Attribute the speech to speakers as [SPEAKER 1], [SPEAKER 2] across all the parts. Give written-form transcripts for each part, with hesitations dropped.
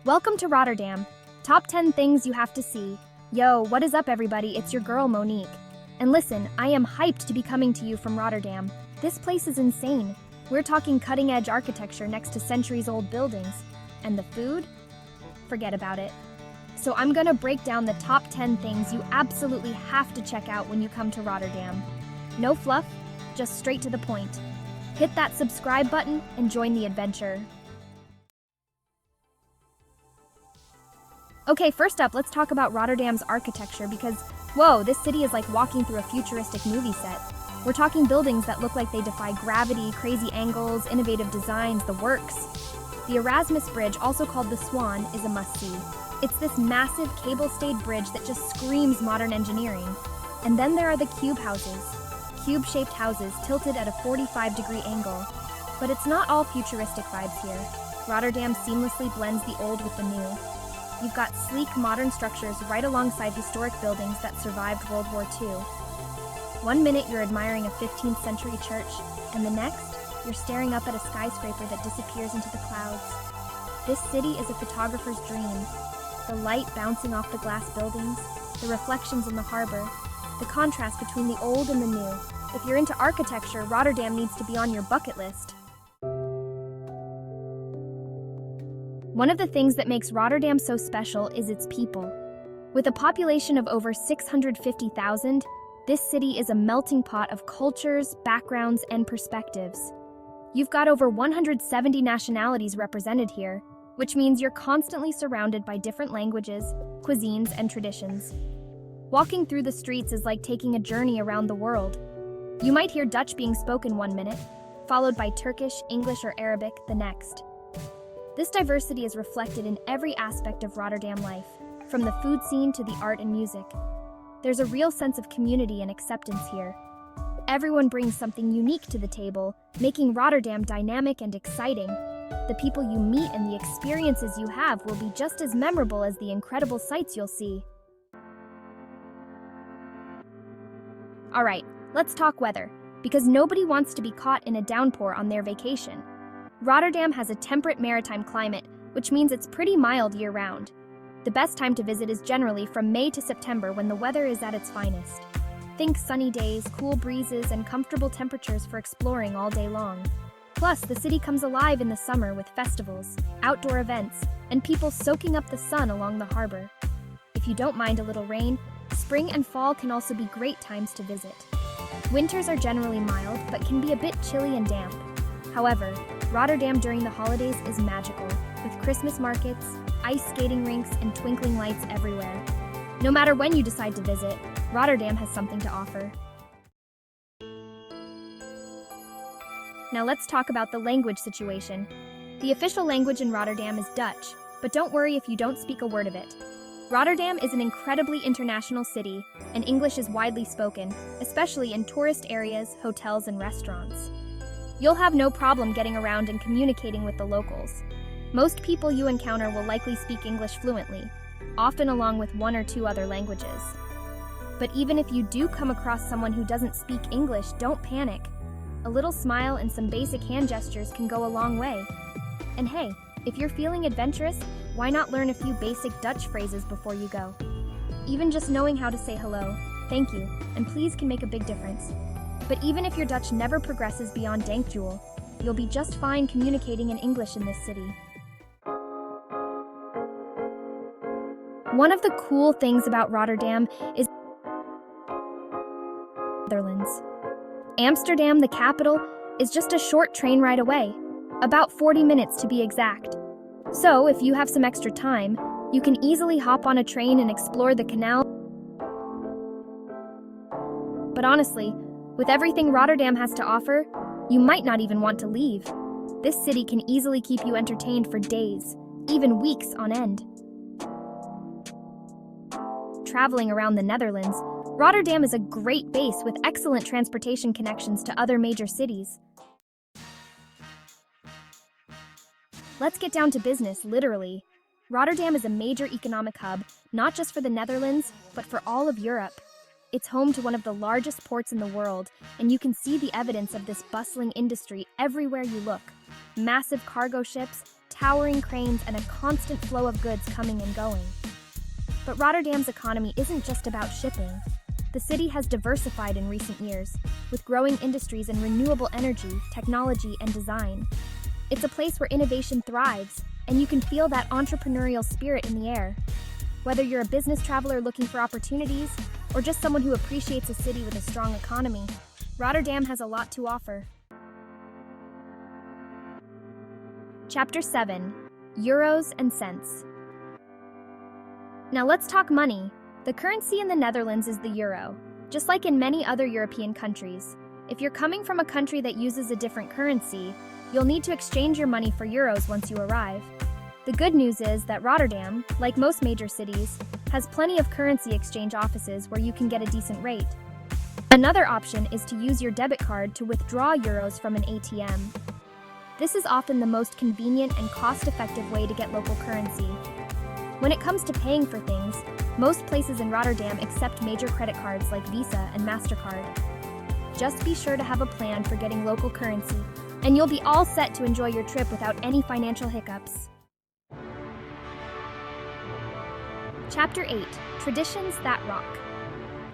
[SPEAKER 1] Welcome to Rotterdam. Top 10 things you have to see. Yo, what is up everybody? It's your girl Monique. And listen, I am hyped to be coming to you from Rotterdam. This place is insane. We're talking cutting-edge architecture next to centuries-old buildings. And the food? Forget about it. So I'm gonna break down the top 10 things you absolutely have to check out when you come to Rotterdam. No fluff, just straight to the point. Hit that subscribe button and join the adventure. Okay, first up, let's talk about Rotterdam's architecture because, whoa, this city is like walking through a futuristic movie set. We're talking buildings that look like they defy gravity, crazy angles, innovative designs, the works. The Erasmus Bridge, also called the Swan, is a must-see. It's this massive cable-stayed bridge that just screams modern engineering. And then there are the cube houses. Cube-shaped houses tilted at a 45-degree angle. But it's not all futuristic vibes here. Rotterdam seamlessly blends the old with the new. You've got sleek, modern structures right alongside historic buildings that survived World War II. One minute you're admiring a 15th century church, and the next, you're staring up at a skyscraper that disappears into the clouds. This city is a photographer's dream. The light bouncing off the glass buildings, the reflections in the harbor, the contrast between the old and the new. If you're into architecture, Rotterdam needs to be on your bucket list. One of the things that makes Rotterdam so special is its people. With a population of over 650,000, this city is a melting pot of cultures, backgrounds, and perspectives. You've got over 170 nationalities represented here, which means you're constantly surrounded by different languages, cuisines, and traditions. Walking through the streets is like taking a journey around the world. You might hear Dutch being spoken one minute, followed by Turkish, English, or Arabic the next. This diversity is reflected in every aspect of Rotterdam life, from the food scene to the art and music. There's a real sense of community and acceptance here. Everyone brings something unique to the table, making Rotterdam dynamic and exciting. The people you meet and the experiences you have will be just as memorable as the incredible sights you'll see. Alright, let's talk weather, because nobody wants to be caught in a downpour on their vacation. Rotterdam has a temperate maritime climate, which means it's pretty mild year-round. The best time to visit is generally from May to September when the weather is at its finest. Think sunny days, cool breezes, and comfortable temperatures for exploring all day long. Plus, the city comes alive in the summer with festivals, outdoor events, and people soaking up the sun along the harbor. If you don't mind a little rain, spring and fall can also be great times to visit. Winters are generally mild, but can be a bit chilly and damp. However, Rotterdam during the holidays is magical, with Christmas markets, ice skating rinks, and twinkling lights everywhere. No matter when you decide to visit, Rotterdam has something to offer. Now let's talk about the language situation. The official language in Rotterdam is Dutch, but don't worry if you don't speak a word of it. Rotterdam is an incredibly international city, and English is widely spoken, especially in tourist areas, hotels, and restaurants. You'll have no problem getting around and communicating with the locals. Most people you encounter will likely speak English fluently, often along with one or two other languages. But even if you do come across someone who doesn't speak English, don't panic. A little smile and some basic hand gestures can go a long way. And hey, if you're feeling adventurous, why not learn a few basic Dutch phrases before you go? Even just knowing how to say hello, thank you, and please can make a big difference. But even if your Dutch never progresses beyond dankjewel, you'll be just fine communicating in English in this city. One of the cool things about Rotterdam is Netherlands. Amsterdam, the capital, is just a short train ride away, about 40 minutes to be exact. So, if you have some extra time, you can easily hop on a train and explore the canal. But honestly, with everything Rotterdam has to offer, you might not even want to leave. This city can easily keep you entertained for days, even weeks on end. Traveling around the Netherlands, Rotterdam is a great base with excellent transportation connections to other major cities. Let's get down to business, literally. Rotterdam is a major economic hub, not just for the Netherlands, but for all of Europe. It's home to one of the largest ports in the world, and you can see the evidence of this bustling industry everywhere you look. Massive cargo ships, towering cranes and a constant flow of goods coming and going. But Rotterdam's economy isn't just about shipping. The city has diversified in recent years, with growing industries in renewable energy, technology, and design. It's a place where innovation thrives, and you can feel that entrepreneurial spirit in the air. Whether you're a business traveler looking for opportunities, or just someone who appreciates a city with a strong economy, Rotterdam has a lot to offer. Chapter 7. Euros and Cents. Now let's talk money. The currency in the Netherlands is the euro. Just like in many other European countries, if you're coming from a country that uses a different currency, you'll need to exchange your money for euros once you arrive. The good news is that Rotterdam, like most major cities, has plenty of currency exchange offices where you can get a decent rate. Another option is to use your debit card to withdraw euros from an ATM. This is often the most convenient and cost-effective way to get local currency. When it comes to paying for things, most places in Rotterdam accept major credit cards like Visa and MasterCard. Just be sure to have a plan for getting local currency, and you'll be all set to enjoy your trip without any financial hiccups. Chapter 8. Traditions that rock.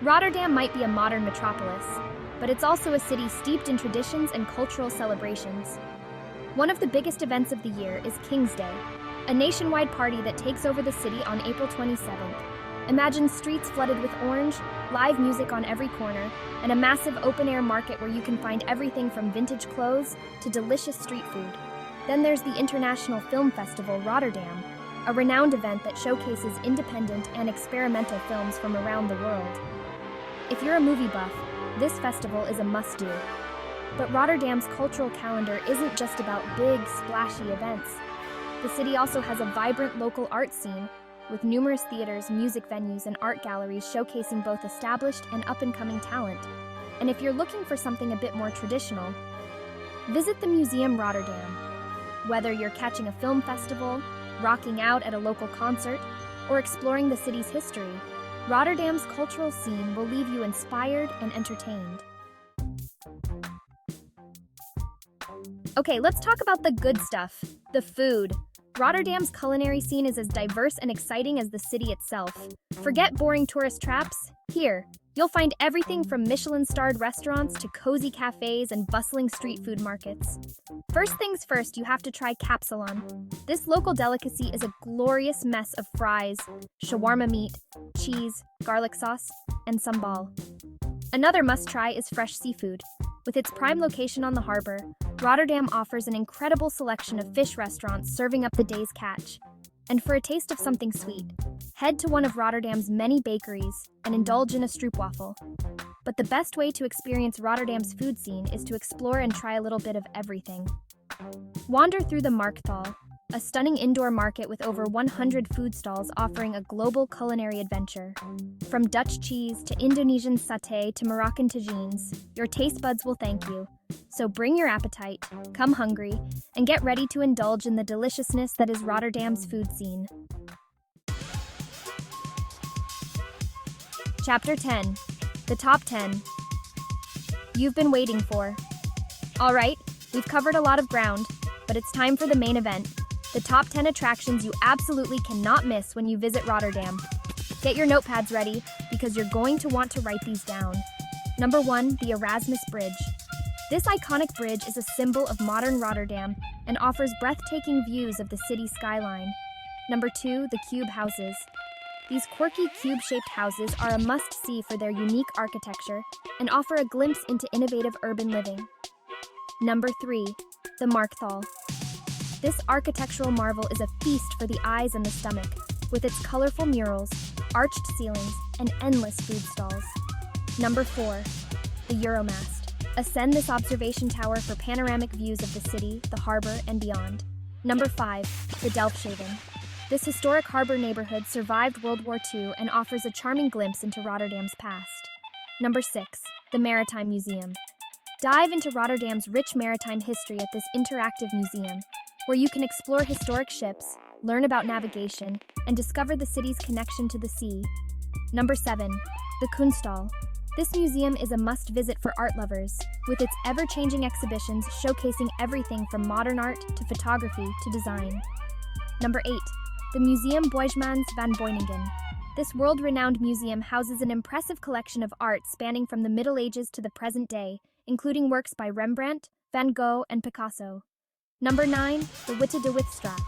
[SPEAKER 1] Rotterdam might be a modern metropolis, but it's also a city steeped in traditions and cultural celebrations. One of the biggest events of the year is King's Day, a nationwide party that takes over the city on April 27th. Imagine streets flooded with orange, live music on every corner, and a massive open-air market where you can find everything from vintage clothes to delicious street food. Then there's the International Film Festival Rotterdam, a renowned event that showcases independent and experimental films from around the world. If you're a movie buff, this festival is a must-do. But Rotterdam's cultural calendar isn't just about big, splashy events. The city also has a vibrant local art scene, with numerous theaters, music venues, and art galleries showcasing both established and up-and-coming talent. And if you're looking for something a bit more traditional, visit the Museum Rotterdam. Whether you're catching a film festival, rocking out at a local concert, or exploring the city's history, Rotterdam's cultural scene will leave you inspired and entertained. Okay, let's talk about the good stuff, the food. Rotterdam's culinary scene is as diverse and exciting as the city itself. Forget boring tourist traps. Here, you'll find everything from Michelin-starred restaurants to cozy cafes and bustling street food markets. First things first, you have to try kapsalon. This local delicacy is a glorious mess of fries, shawarma meat, cheese, garlic sauce, and sambal. Another must-try is fresh seafood. With its prime location on the harbor, Rotterdam offers an incredible selection of fish restaurants serving up the day's catch. And for a taste of something sweet, head to one of Rotterdam's many bakeries and indulge in a stroopwafel. But the best way to experience Rotterdam's food scene is to explore and try a little bit of everything. Wander through the Markthal, a stunning indoor market with over 100 food stalls offering a global culinary adventure. From Dutch cheese to Indonesian satay to Moroccan tagines, your taste buds will thank you. So bring your appetite, come hungry, and get ready to indulge in the deliciousness that is Rotterdam's food scene. Chapter 10. The Top 10. You've been waiting for. All right, we've covered a lot of ground, but it's time for the main event. The top 10 attractions you absolutely cannot miss when you visit Rotterdam. Get your notepads ready, because you're going to want to write these down. Number 1, the Erasmus Bridge. This iconic bridge is a symbol of modern Rotterdam and offers breathtaking views of the city skyline. Number 2, the Cube Houses. These quirky cube-shaped houses are a must-see for their unique architecture and offer a glimpse into innovative urban living. Number 3, the Markthal. This architectural marvel is a feast for the eyes and the stomach, with its colorful murals, arched ceilings, and endless food stalls. Number 4, the Euromast. Ascend this observation tower for panoramic views of the city, the harbor, and beyond. Number 5, the Delfshaven. This historic harbor neighborhood survived World War II and offers a charming glimpse into Rotterdam's past. Number 6, the Maritime Museum. Dive into Rotterdam's rich maritime history at this interactive museum, where you can explore historic ships, learn about navigation, and discover the city's connection to the sea. Number 7, the Kunsthal. This museum is a must-visit for art lovers, with its ever-changing exhibitions showcasing everything from modern art to photography to design. Number 8. The Museum Boijmans van Beuningen. This world-renowned museum houses an impressive collection of art spanning from the Middle Ages to the present day, including works by Rembrandt, Van Gogh, and Picasso. Number 9. The Witte de Witstraat.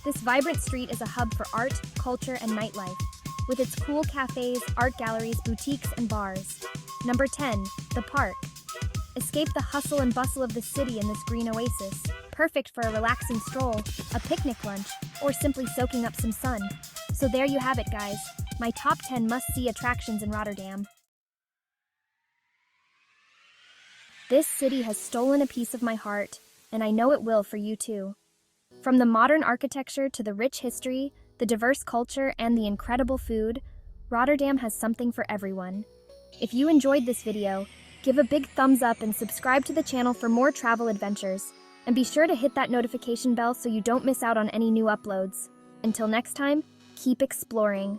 [SPEAKER 1] This vibrant street is a hub for art, culture, and nightlife, with its cool cafes, art galleries, boutiques, and bars. Number 10. The Park. Escape the hustle and bustle of the city in this green oasis, perfect for a relaxing stroll, a picnic lunch, or simply soaking up some sun. So there you have it, guys. My top 10 must-see attractions in Rotterdam. This city has stolen a piece of my heart, and I know it will for you too. From the modern architecture to the rich history, the diverse culture, and the incredible food, Rotterdam has something for everyone. If you enjoyed this video, give a big thumbs up and subscribe to the channel for more travel adventures. And be sure to hit that notification bell so you don't miss out on any new uploads. Until next time, keep exploring.